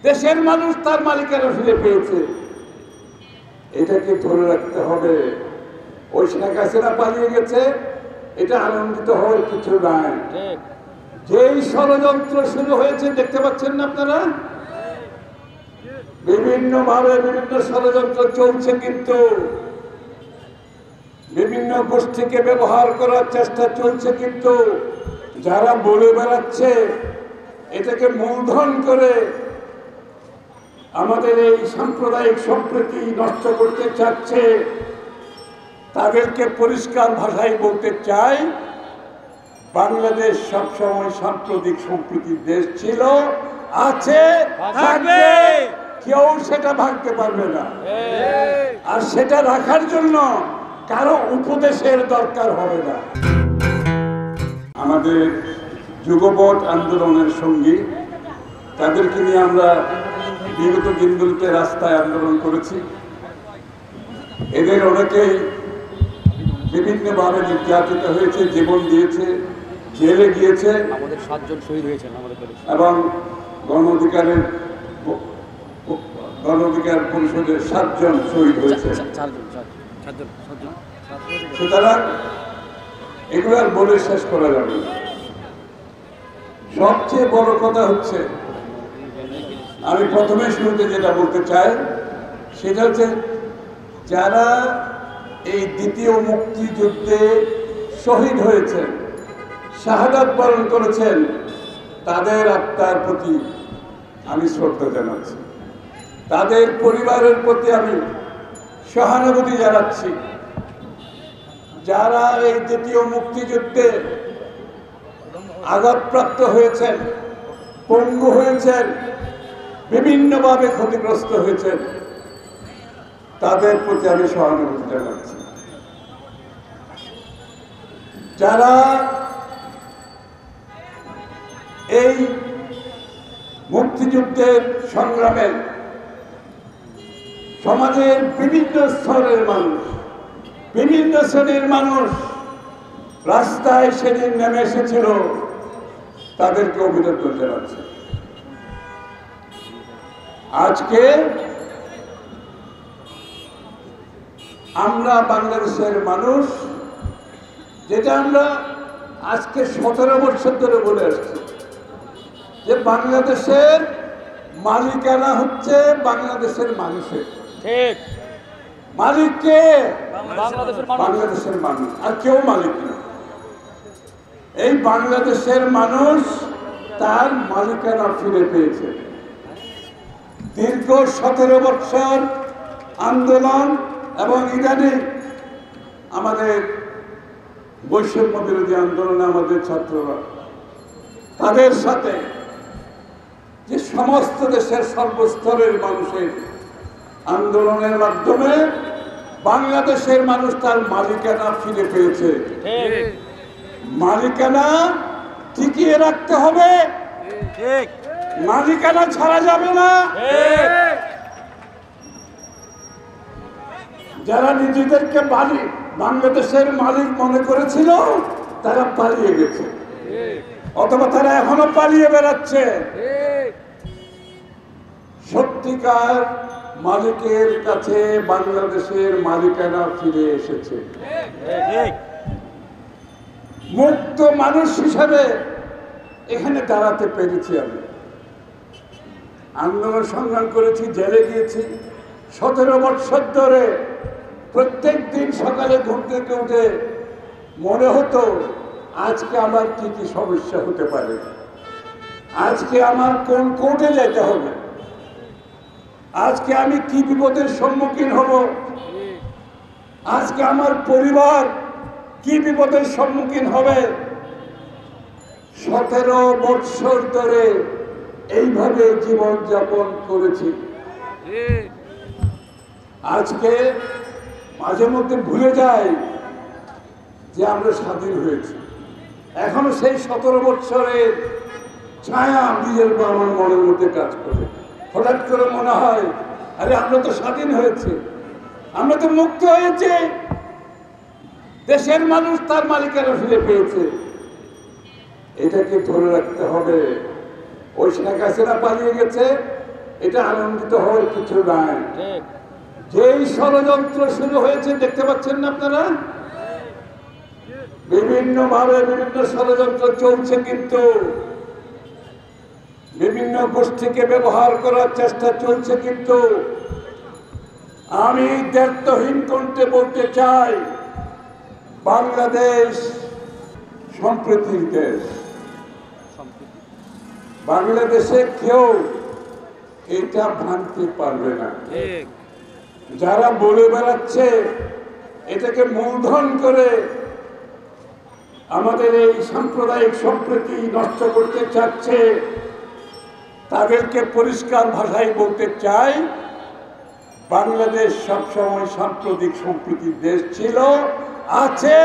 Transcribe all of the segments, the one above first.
দেশের মানুষ তার মালিকানা ফিরে পেয়েছে, এটাকে ধরে রাখতে হবে। ওই শেখ হাসিনা পালিয়ে গেছে, এটা আনন্দিত হওয়ার কিছু নাই। যেই ষড়যন্ত্র শুরু হয়েছে দেখতে পাচ্ছেন না আপনারা, বিভিন্ন ভাবে বিভিন্ন ষড়যন্ত্র চলছে, কিন্তু বিভিন্ন গোষ্ঠীকে ব্যবহার করার চেষ্টা চলছে, কিন্তু যারা বলে বেড়াচ্ছে এটাকে মূলধন করে আমাদের এই সাম্প্রদায়িক সম্প্রীতি নষ্ট করতে চাচ্ছে, তাদেরকে পরিষ্কার ভাষায় বলতে চাই, বাংলাদেশ সবসময় সাম্প্রদায়িক সম্প্রীতির দেশ ছিল, আছে, থাকবে, কেউ সেটা ভাঙতে পারবে না। আর সেটা রাখার জন্য কারো উপদেশের দরকার হবে না। আমাদের যুগপৎ আন্দোলনের সঙ্গী, তাদেরকে নিয়ে আমরা বিগত দিনগুলিতে রাস্তায় আন্দোলন করেছি। এদের অনেকেই বিভিন্নভাবে নির্যাতিত হয়েছে, জীবন দিয়েছে, জেলে গিয়েছে, আমাদের 7 জন শহীদ হয়েছেন এবং গণ অধিকার পরিষদের 7 জন শহীদ হয়েছে। সুতরাং এগুলো আর বলে শেষ করা যাবে না। সবচেয়ে বড় কথা হচ্ছে, আমি প্রথমে শুরুতে যেটা বলতে চাই সেটা হচ্ছে, যারা এই দ্বিতীয় মুক্তিযুদ্ধে শহীদ হয়েছেন, শাহাদাত বরণ করেছেন, তাদের আত্মার প্রতি আমি শ্রদ্ধা জানাচ্ছি, তাদের পরিবারের প্রতি আমি সহানুভূতি জানাচ্ছি। যারা এই দ্বিতীয় মুক্তিযুদ্ধে আঘাতপ্রাপ্ত হয়েছেন, পঙ্গু হয়েছেন, বিভিন্নভাবে ক্ষতিগ্রস্ত হয়েছেন, তাদের প্রতি আমি সহানুভূতি জানাচ্ছি। যারা এই মুক্তিযুদ্ধের সংগ্রামে সমাজের বিভিন্ন স্তরের মানুষ, বিভিন্ন শ্রেণীর মানুষ রাস্তায় সেদিন নেমে এসেছিল, তাদেরকে অভিনন্দন জানাচ্ছি। আজকে আমরা বাংলাদেশের মানুষ, যেটা আমরা আজকে 17 বছর ধরে বলে আসছি, যে বাংলাদেশের মালিকানা হচ্ছে বাংলাদেশের মানুষের। ঠিক, মালিক কে? বাংলাদেশের মানুষ, আর কেউ মালিক না। এই বাংলাদেশের মানুষ তার মালিকানা ফিরে পেয়েছে। দীর্ঘ 17 বছর আন্দোলন এবং ইদানিং আমাদের বৈষম্য বিরোধী আন্দোলনে আমাদের ছাত্ররা, তাদের সাথে যে সমস্ত দেশের সর্বস্তরের মানুষের আন্দোলনের মাধ্যমে বাংলাদেশের মানুষ তার মালিকানা ফিরে পেয়েছে। মালিকানা টিকিয়ে রাখতে হবে, মালিকানা ছাড়া যাবে না। যারা নিজেদেরকে বাংলাদেশের মালিক মনে করেছিল, তারা পালিয়ে গেছে, অথবা তারা এখনো পালিয়ে বেড়াচ্ছে। সত্যিকার মালিকের কাছে বাংলাদেশের মালিকানা ফিরে এসেছে। মুক্ত মানুষ হিসাবে এখানে দাঁড়াতে পেরেছি। আমি আন্দোলন সংগ্রাম করেছি, জেলে গিয়েছি 17 বছর ধরে। প্রত্যেক দিন সকালে ঘুম থেকে উঠে মনে হতো, আজকে আমার কি কি সমস্যা হতে পারে, আজকে আমার কোন কোর্টে যেতে হবে, আজকে আমি কি বিপদের সম্মুখীন হব, আজকে আমার পরিবার কি বিপদের সম্মুখীন হবে। 17 বছর ধরে এইভাবে জীবন যাপন করেছি। আজকে মাঝে মধ্যে ভুলে যাই যে আমরা স্বাধীন হয়েছি। এখনো সেই 17 বছরের ছায়া নিজের আমার মনের মধ্যে কাজ করে। হঠাৎ করে মনে হয়, আরে আমরা তো স্বাধীন হয়েছে, আমরা তো মুক্ত হয়েছে, দেশের মানুষ তার মালিকানা ফিরে পেয়েছে, এটাকে ধরে রাখতে হবে। ওই শেখ হাসিনা পালিয়ে গেছে, এটা আনন্দিত হওয়ার কিছু নাই। যেই ষড়যন্ত্র শুরু হয়েছে দেখতে পাচ্ছেন না আপনারা, বিভিন্ন ভাবে বিভিন্ন ষড়যন্ত্র চলছে, কিন্তু বিভিন্ন গোষ্ঠীকে ব্যবহার করার চেষ্টা চলছে। কিন্তু আমি দায়িত্বহীন কণ্ঠে বলতে চাই, বাংলাদেশ সম্প্রীতির দেশ। বাংলাদেশে কেউ এটা ভাঙতে পারবে না। যারা বলে বেড়াচ্ছে, এটাকে মূলধন করে আমাদের এই সাম্প্রদায়িক সম্প্রীতি নষ্ট করতে চাচ্ছে, তাদেরকে পরিষ্কার ভাষায় বলতে চাই, বাংলাদেশ সবসময় সাম্প্রদায়িক সম্প্রীতির দেশ ছিল, আছে,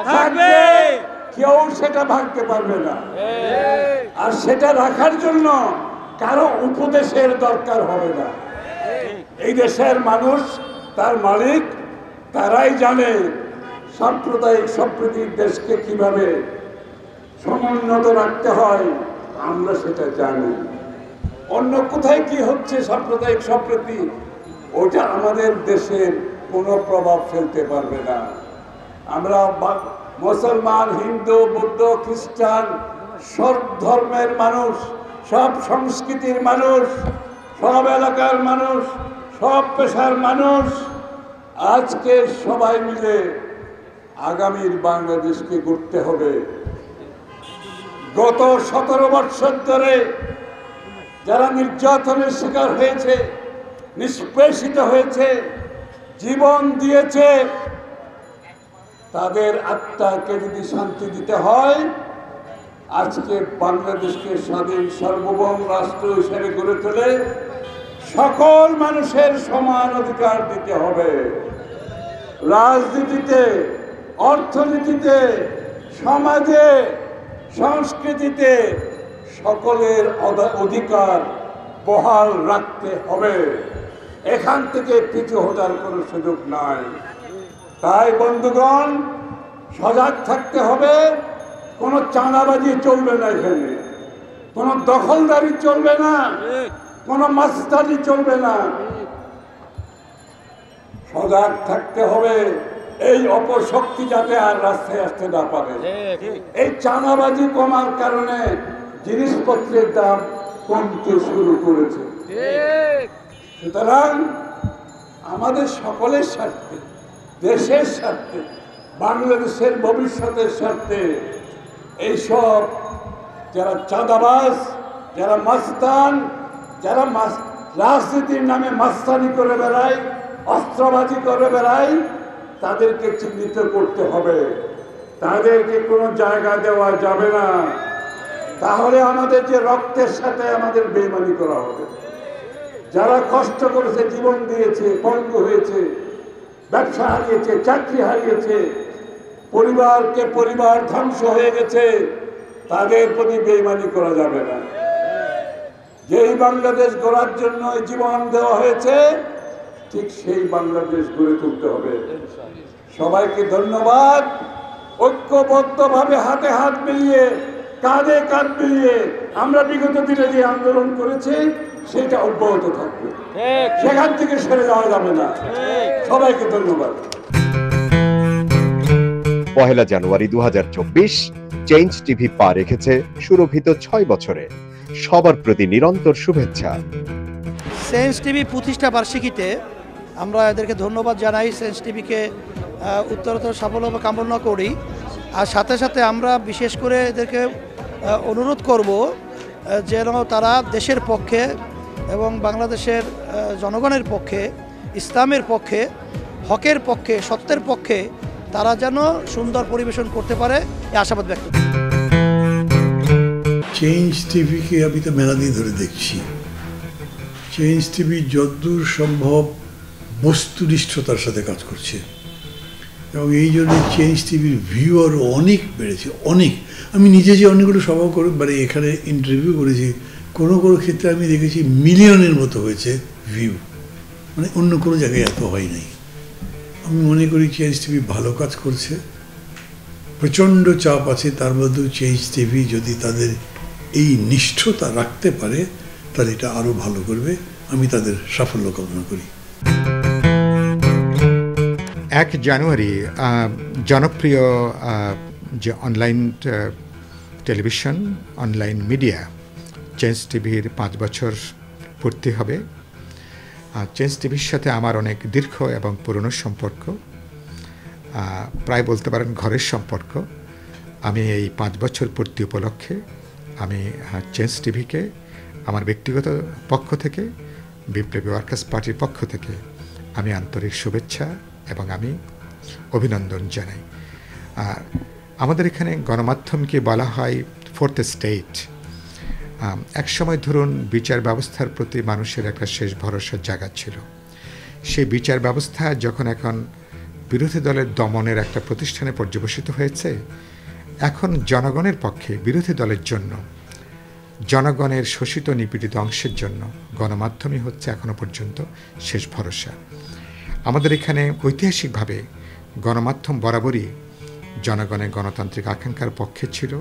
থাকবে। কেউ সেটা ভাঙতে পারবে না। আর সেটা রাখার জন্য কারো উপদেশের দরকার হবে না। এই দেশের মানুষ, তার মালিক, তারাই জানে সাম্প্রদায়িক সম্প্রীতির দেশকে কিভাবে সমুন্নত রাখতে হয়। আমরা সেটা জানি। অন্য কোথায় কি হচ্ছে সাম্প্রদায়িক সম্প্রীতি, ওটা আমাদের দেশের কোনো প্রভাব ফেলতে পারবে না। আমরা মুসলমান, হিন্দু, বৌদ্ধ, খ্রিস্টান, সব ধর্মের মানুষ, সব সংস্কৃতির মানুষ, সব এলাকার মানুষ, সব পেশার মানুষ আজকে সবাই মিলে আগামীর বাংলাদেশকে গড়তে হবে। গত 17 বছর ধরে যারা নির্যাতনের শিকার হয়েছে, নিষ্পেষিত হয়েছে, জীবন দিয়েছে, তাদের আত্মাকে যদি শান্তি দিতে হয়, আজকে বাংলাদেশকে স্বাধীন সার্বভৌম রাষ্ট্র হিসেবে গড়ে তোলে সকল মানুষের সমান অধিকার দিতে হবে। রাজনীতিতে, অর্থনীতিতে, সমাজে, সংস্কৃতিতে সকলের অধিকার বহাল রাখতে হবে। এখান থেকে পিছু হটার কোনো সুযোগ নাই। তাই বন্ধুগণ, সজাগ থাকতে হবে। কোনো চাঁদাবাজি চলবে না, এখানে কোনো দখলদারি চলবে না, কোনো মাস্তানি চলবে না। সজাগ থাকতে হবে এই অপশক্তি যাতে আর রাস্তায় আসতে না পারে। এই চাঁদাবাজি কমার কারণে জিনিসপত্রের দাম কমতে শুরু করেছে। সুতরাং আমাদের সকলের স্বার্থে, দেশের স্বার্থে, বাংলাদেশের ভবিষ্যতের স্বার্থে এইসব যারা চাঁদাবাজ, যারা মাস্তান, যারা রাজনীতির নামে মাস্তানি করে বেড়ায়, অস্ত্রবাজি করে বেড়ায়, তাদেরকে চিহ্নিত করতে হবে। তাদেরকে কোনো জায়গা দেওয়া যাবে না। তাহলে আমাদের যে রক্তের সাথে আমাদের বেইমানি করা হবে। যারা কষ্ট করেছে, জীবন দিয়েছে, পঙ্গু হয়েছে, ব্যবসা হারিয়েছে, চাকরি হারিয়েছে, পরিবার ধ্বংস হয়ে গেছে, তাদের প্রতি বেইমানি করা যাবে না। যেই বাংলাদেশ গড়ার জন্য জীবন দেওয়া হয়েছে, ঠিক সেই বাংলাদেশ গড়ে তুলতে হবে। সবাইকে ধন্যবাদ। ঐক্যবদ্ধভাবে হাতে হাত মিলিয়ে, কাঁধে কাঁধ মিলিয়ে আমরা বিগত দিনে যে আন্দোলন করেছি সেটা অব্যাহত থাকবে। সেখান থেকে সরে যাওয়া যাবে না। সবাইকে ধন্যবাদ। 1 জানুয়ারি 2024 চেঞ্জ টিভি পা রেখেছে সুরভিত 6 বছরে। সবার প্রতি নিরন্তর শুভেচ্ছা। চেঞ্জ টিভি প্রতিষ্ঠা বার্ষিকীতে আমরা এদেরকে ধন্যবাদ জানাই। চেঞ্জ টিভিকে উত্তরোত্তর সাফল্য কামনা করি। আর সাথে সাথে আমরা বিশেষ করে এদেরকে অনুরোধ করব যেন তারা দেশের পক্ষে এবং বাংলাদেশের জনগণের পক্ষে, ইসলামের পক্ষে, হকের পক্ষে, সত্যের পক্ষে তারা যেন সুন্দর পরিবেশন করতে পারে, এই আশাবাদ ব্যক্ত করি। চেঞ্জ টিভিকে আমি তো মেলা দিন ধরে দেখছি। চেঞ্জ টিভি যতদূর সম্ভব বস্তুনিষ্ঠতার সাথে কাজ করছে এবং এই জন্য চেঞ্জ টিভির ভিউ আরও অনেক বেড়েছে, অনেক। আমি নিজে যে অনেকগুলো সভা করে মানে এখানে ইন্টারভিউ করেছি, কোনো কোনো ক্ষেত্রে আমি দেখেছি মিলিয়নের মতো হয়েছে ভিউ, মানে অন্য কোনো জায়গায় এত হয় নাই। আমি মনে করি চেঞ্জ টিভি ভালো কাজ করছে। প্রচণ্ড চাপ আছে, তার মধ্যেও চেঞ্জ টিভি যদি তাদের এই নিষ্ঠতা রাখতে পারে তাহলে এটা আরও ভালো করবে। আমি তাদের সাফল্য কামনা করি। 1 জানুয়ারি জনপ্রিয় যে online television, online media change টিভির 5 বছর পূর্তি হবে। চেঞ্জ টিভির সাথে আমার অনেক দীর্ঘ এবং পুরনো সম্পর্ক, প্রায় বলতে পারেন ঘরের সম্পর্ক। আমি এই 5 বছর পূর্তি উপলক্ষে আমি চেঞ্জ টিভিকে আমার ব্যক্তিগত পক্ষ থেকে, বিপ্লবী ওয়ার্কার্স পার্টির পক্ষ থেকে আমি আন্তরিক শুভেচ্ছা এবং আমি অভিনন্দন জানাই। আর আমাদের এখানে গণমাধ্যমকে বলা হয় 4th স্টেট। এক সময় ধরুন বিচার ব্যবস্থার প্রতি মানুষের একটা শেষ ভরসার জায়গা ছিল। সেই বিচার ব্যবস্থা যখন এখন বিরোধী দলের দমনের একটা প্রতিষ্ঠানে পর্যবেসিত হয়েছে, এখন জনগণের পক্ষে, বিরোধী দলের জন্য, জনগণের শোষিত নিপীড়িত অংশের জন্য গণমাধ্যমই হচ্ছে এখনো পর্যন্ত শেষ ভরসা। আমাদের এখানে ঐতিহাসিকভাবে গণমাধ্যম বরাবরই জনগণের গণতান্ত্রিক আকাঙ্ক্ষার পক্ষে ছিল।